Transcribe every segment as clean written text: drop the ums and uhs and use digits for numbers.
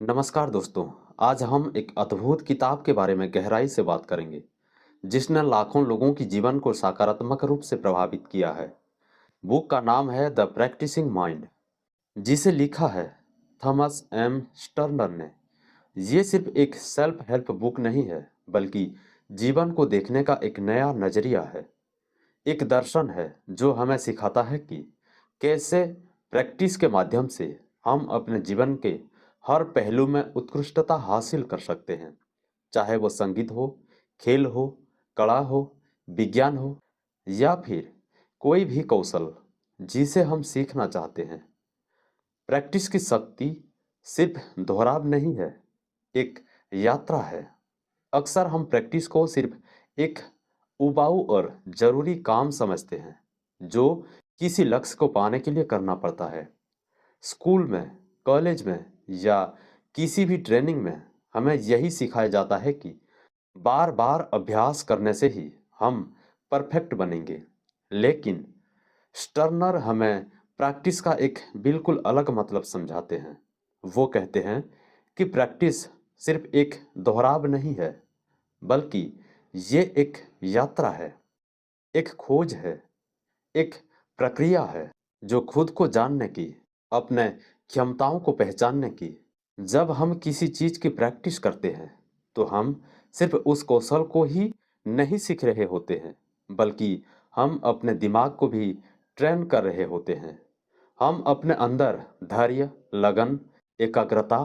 नमस्कार दोस्तों। आज हम एक अद्भुत किताब के बारे में गहराई से बात करेंगे जिसने लाखों लोगों की जीवन को सकारात्मक रूप से प्रभावित किया है। बुक का नाम है द प्रैक्टिसिंग माइंड, जिसे लिखा है थॉमस एम स्टर्नर ने। ये सिर्फ एक सेल्फ हेल्प बुक नहीं है, बल्कि जीवन को देखने का एक नया नजरिया है। एक दर्शन है जो हमें सिखाता है कि कैसे प्रैक्टिस के माध्यम से हम अपने जीवन के हर पहलू में उत्कृष्टता हासिल कर सकते हैं। चाहे वो संगीत हो, खेल हो, कला हो, विज्ञान हो या फिर कोई भी कौशल जिसे हम सीखना चाहते हैं। प्रैक्टिस की शक्ति सिर्फ दोहराव नहीं है, एक यात्रा है। अक्सर हम प्रैक्टिस को सिर्फ एक उबाऊ और जरूरी काम समझते हैं जो किसी लक्ष्य को पाने के लिए करना पड़ता है। स्कूल में, कॉलेज में या किसी भी ट्रेनिंग में हमें यही सिखाया जाता है कि बार बार अभ्यास करने से ही हम परफेक्ट बनेंगे। लेकिन स्टर्नर हमें प्रैक्टिस का एक बिल्कुल अलग मतलब समझाते हैं। वो कहते हैं कि प्रैक्टिस सिर्फ एक दोहराव नहीं है, बल्कि ये एक यात्रा है, एक खोज है, एक प्रक्रिया है जो खुद को जानने की, अपने क्षमताओं को पहचानने की। जब हम किसी चीज की प्रैक्टिस करते हैं, तो हम सिर्फ उस कौशल को ही नहीं सीख रहे होते हैं, बल्कि हम अपने दिमाग को भी ट्रेन कर रहे होते हैं। हम अपने अंदर धैर्य, लगन, एकाग्रता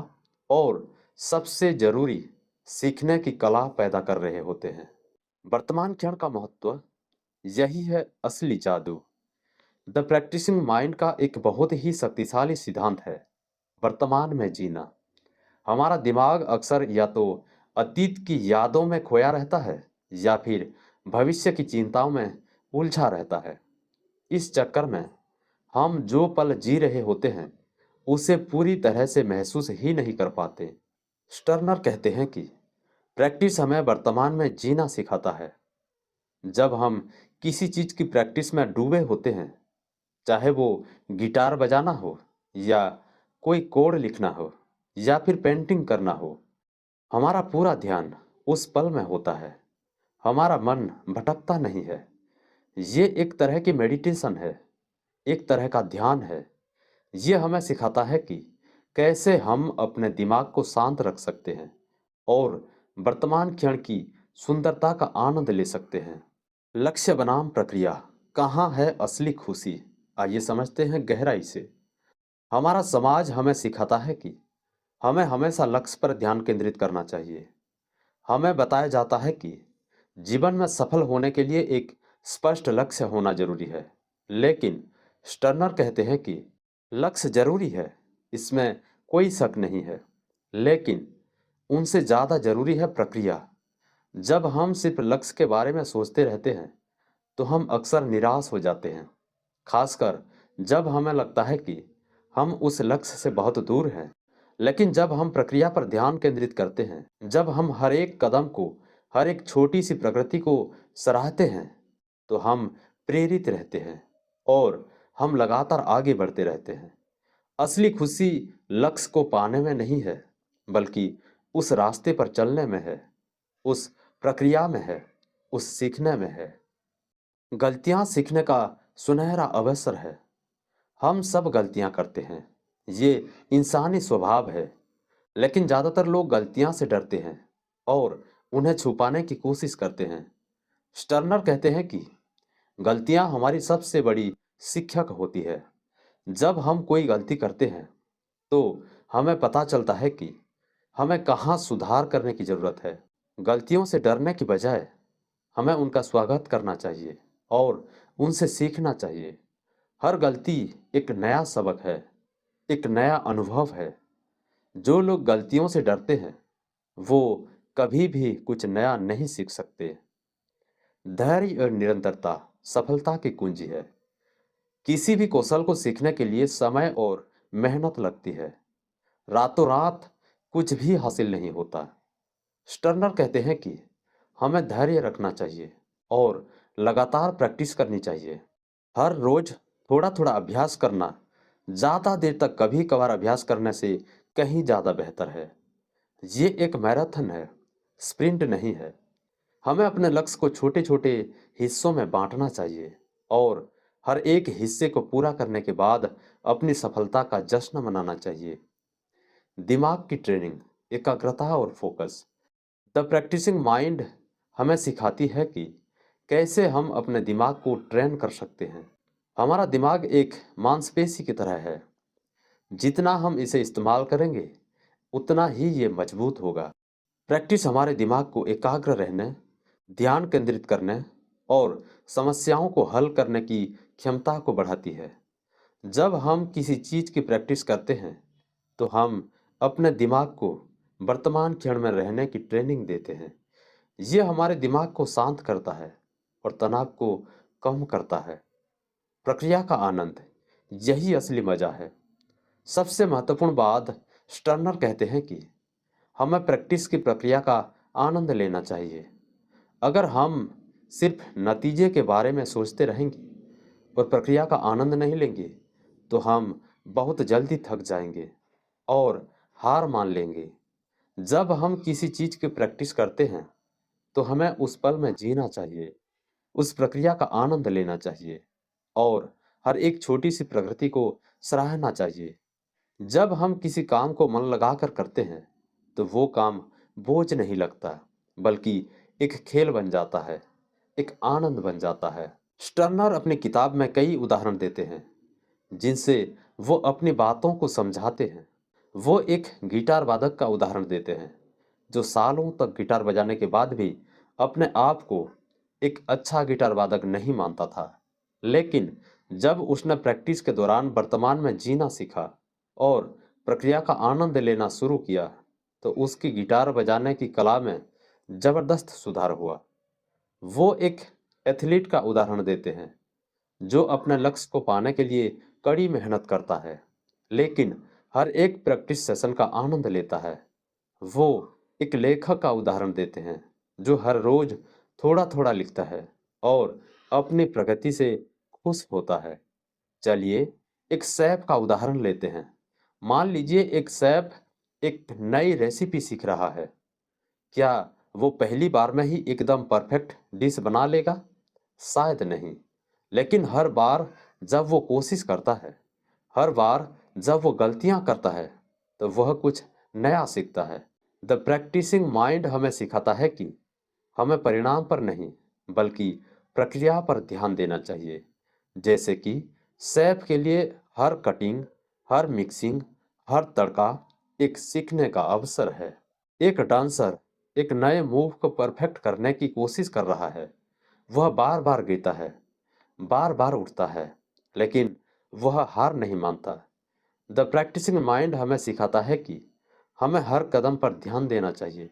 और सबसे जरूरी सीखने की कला पैदा कर रहे होते हैं। वर्तमान क्षण का महत्व, यही है असली जादू। द प्रैक्टिसिंग माइंड का एक बहुत ही शक्तिशाली सिद्धांत है वर्तमान में जीना। हमारा दिमाग अक्सर या तो अतीत की यादों में खोया रहता है या फिर भविष्य की चिंताओं में उलझा रहता है। इस चक्कर में हम जो पल जी रहे होते हैं उसे पूरी तरह से महसूस ही नहीं कर पाते। स्टर्नर कहते हैं कि प्रैक्टिस हमें वर्तमान में जीना सिखाता है। जब हम किसी चीज की प्रैक्टिस में डूबे होते हैं, चाहे वो गिटार बजाना हो या कोई कोड लिखना हो या फिर पेंटिंग करना हो, हमारा पूरा ध्यान उस पल में होता है। हमारा मन भटकता नहीं है। ये एक तरह की मेडिटेशन है, एक तरह का ध्यान है। ये हमें सिखाता है कि कैसे हम अपने दिमाग को शांत रख सकते हैं और वर्तमान क्षण की सुंदरता का आनंद ले सकते हैं। लक्ष्य बनाम प्रक्रिया, कहाँ है असली खुशी? आइए समझते हैं गहराई से। हमारा समाज हमें सिखाता है कि हमें हमेशा लक्ष्य पर ध्यान केंद्रित करना चाहिए। हमें बताया जाता है कि जीवन में सफल होने के लिए एक स्पष्ट लक्ष्य होना जरूरी है। लेकिन स्टर्नर कहते हैं कि लक्ष्य जरूरी है, इसमें कोई शक नहीं है, लेकिन उनसे ज़्यादा जरूरी है प्रक्रिया। जब हम सिर्फ लक्ष्य के बारे में सोचते रहते हैं, तो हम अक्सर निराश हो जाते हैं, खासकर जब हमें लगता है कि हम उस लक्ष्य से बहुत दूर हैं। लेकिन जब हम प्रक्रिया पर ध्यान केंद्रित करते हैं, जब हम हर एक कदम को, हर एक छोटी सी प्रगति को सराहते हैं, तो हम प्रेरित रहते हैं और हम लगातार आगे बढ़ते रहते हैं। असली खुशी लक्ष्य को पाने में नहीं है, बल्कि उस रास्ते पर चलने में है, उस प्रक्रिया में है, उस सीखने में है। गलतियां सीखने का सुनहरा अवसर है। हम सब गलतियां करते हैं, ये इंसानी स्वभाव है। लेकिन ज़्यादातर लोग गलतियां से डरते हैं और उन्हें छुपाने की कोशिश करते हैं। स्टर्नर कहते हैं कि गलतियां हमारी सबसे बड़ी शिक्षक होती है। जब हम कोई गलती करते हैं, तो हमें पता चलता है कि हमें कहाँ सुधार करने की ज़रूरत है। गलतियों से डरने की बजाय हमें उनका स्वागत करना चाहिए और उनसे सीखना चाहिए। हर गलती एक नया सबक है, एक नया अनुभव है। जो लोग गलतियों से डरते हैं, वो कभी भी कुछ नया नहीं सीख सकते। धैर्य और निरंतरता सफलता की कुंजी है। किसी भी कौशल को सीखने के लिए समय और मेहनत लगती है। रातों रात कुछ भी हासिल नहीं होता। स्टर्नर कहते हैं कि हमें धैर्य रखना चाहिए और लगातार प्रैक्टिस करनी चाहिए। हर रोज थोड़ा थोड़ा अभ्यास करना, ज़्यादा देर तक कभी कभार अभ्यास करने से कहीं ज़्यादा बेहतर है। ये एक मैराथन है, स्प्रिंट नहीं है। हमें अपने लक्ष्य को छोटे-छोटे हिस्सों में बाँटना चाहिए और हर एक हिस्से को पूरा करने के बाद अपनी सफलता का जश्न मनाना चाहिए। दिमाग की ट्रेनिंग, एकाग्रता और फोकस। द प्रैक्टिसिंग माइंड हमें सिखाती है कि कैसे हम अपने दिमाग को ट्रेन कर सकते हैं। हमारा दिमाग एक मांसपेशी की तरह है। जितना हम इसे इस्तेमाल करेंगे, उतना ही ये मजबूत होगा। प्रैक्टिस हमारे दिमाग को एकाग्र रहने, ध्यान केंद्रित करने और समस्याओं को हल करने की क्षमता को बढ़ाती है। जब हम किसी चीज की प्रैक्टिस करते हैं, तो हम अपने दिमाग को वर्तमान क्षण में रहने की ट्रेनिंग देते हैं। ये हमारे दिमाग को शांत करता है और तनाव को कम करता है। प्रक्रिया का आनंद, यही असली मजा है। सबसे महत्वपूर्ण बात, स्टर्नर कहते हैं कि हमें प्रैक्टिस की प्रक्रिया का आनंद लेना चाहिए। अगर हम सिर्फ नतीजे के बारे में सोचते रहेंगे और प्रक्रिया का आनंद नहीं लेंगे, तो हम बहुत जल्दी थक जाएंगे और हार मान लेंगे। जब हम किसी चीज की प्रैक्टिस करते हैं, तो हमें उस पल में जीना चाहिए, उस प्रक्रिया का आनंद लेना चाहिए और हर एक छोटी सी प्रगति को सराहना चाहिए। जब हम किसी काम को मन लगाकर करते हैं, तो वो काम बोझ नहीं लगता, बल्कि एक खेल बन जाता है, एक आनंद बन जाता है। स्टर्नर अपनी किताब में कई उदाहरण देते हैं, जिनसे वो अपनी बातों को समझाते हैं। वो एक गिटार वादक का उदाहरण देते हैं, जो सालों तक गिटार बजाने के बाद भी अपने आप को एक अच्छा गिटार वादक नहीं मानता था। लेकिन जब उसने प्रैक्टिस के दौरान वर्तमान में जीना सीखा और प्रक्रिया का आनंद लेना शुरू किया, तो उसकी गिटार बजाने की कला में जबरदस्त सुधार हुआ। वो एक एथलीट का उदाहरण देते हैं, जो अपने लक्ष्य को पाने के लिए कड़ी मेहनत करता है, लेकिन हर एक प्रैक्टिस सेशन का आनंद लेता है। वो एक लेखक का उदाहरण देते हैं, जो हर रोज थोड़ा थोड़ा लिखता है और अपनी प्रगति से खुश होता है। चलिए एक शेफ का उदाहरण लेते हैं। मान लीजिए एक शेफ एक नई रेसिपी सीख रहा है। क्या वो पहली बार में ही एकदम परफेक्ट डिश बना लेगा? शायद नहीं। लेकिन हर बार जब वो कोशिश करता है, हर बार जब वो गलतियां करता है, तो वह कुछ नया सीखता है। द प्रैक्टिसिंग माइंड हमें सिखाता है कि हमें परिणाम पर नहीं, बल्कि प्रक्रिया पर ध्यान देना चाहिए। जैसे कि शेफ के लिए हर कटिंग, हर मिक्सिंग, हर तड़का एक सीखने का अवसर है। एक डांसर एक नए मूव को परफेक्ट करने की कोशिश कर रहा है। वह बार बार गिरता है, बार बार उठता है, लेकिन वह हार नहीं मानता। द प्रैक्टिसिंग माइंड हमें सिखाता है कि हमें हर कदम पर ध्यान देना चाहिए,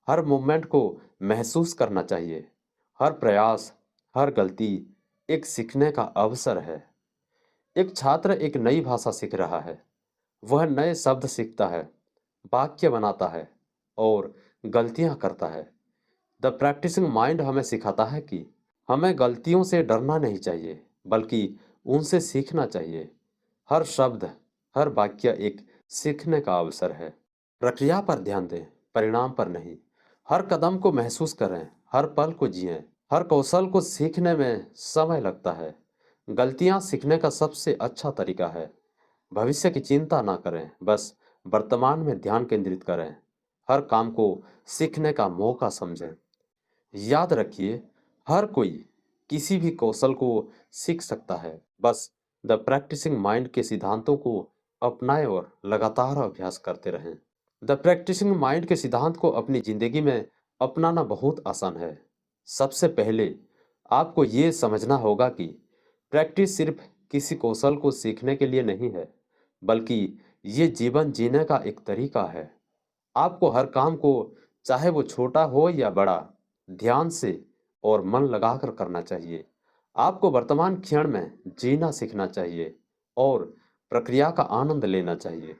हर मूवमेंट को महसूस करना चाहिए। हर प्रयास, हर गलती एक सीखने का अवसर है। एक छात्र एक नई भाषा सीख रहा है। वह नए शब्द सीखता है, वाक्य बनाता है और गलतियां करता है। द प्रैक्टिसिंग माइंड हमें सिखाता है कि हमें गलतियों से डरना नहीं चाहिए, बल्कि उनसे सीखना चाहिए। हर शब्द, हर वाक्य एक सीखने का अवसर है। प्रक्रिया पर ध्यान दें, परिणाम पर नहीं। हर कदम को महसूस करें, हर पल को जिएं। हर कौशल को सीखने में समय लगता है। गलतियां सीखने का सबसे अच्छा तरीका है। भविष्य की चिंता ना करें, बस वर्तमान में ध्यान केंद्रित करें। हर काम को सीखने का मौका समझें। याद रखिए, हर कोई किसी भी कौशल को सीख सकता है। बस द प्रैक्टिसिंग माइंड के सिद्धांतों को अपनाएं और लगातार अभ्यास करते रहें। द प्रैक्टिसिंग माइंड के सिद्धांत को अपनी जिंदगी में अपनाना बहुत आसान है। सबसे पहले आपको ये समझना होगा कि प्रैक्टिस सिर्फ किसी कौशल को सीखने के लिए नहीं है, बल्कि ये जीवन जीने का एक तरीका है। आपको हर काम को, चाहे वो छोटा हो या बड़ा, ध्यान से और मन लगाकर करना चाहिए। आपको वर्तमान क्षण में जीना सीखना चाहिए और प्रक्रिया का आनंद लेना चाहिए।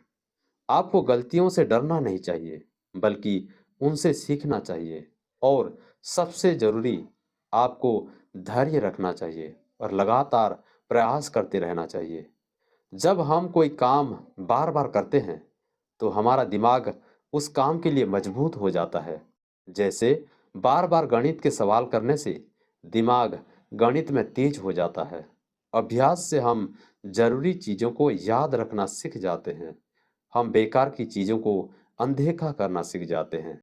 आपको गलतियों से डरना नहीं चाहिए, बल्कि उनसे सीखना चाहिए। और सबसे जरूरी, आपको धैर्य रखना चाहिए और लगातार प्रयास करते रहना चाहिए। जब हम कोई काम बार बार करते हैं, तो हमारा दिमाग उस काम के लिए मजबूत हो जाता है। जैसे बार बार गणित के सवाल करने से दिमाग गणित में तेज हो जाता है। अभ्यास से हम जरूरी चीजों को याद रखना सीख जाते हैं। हम बेकार की चीजों को अनदेखा करना सीख जाते हैं।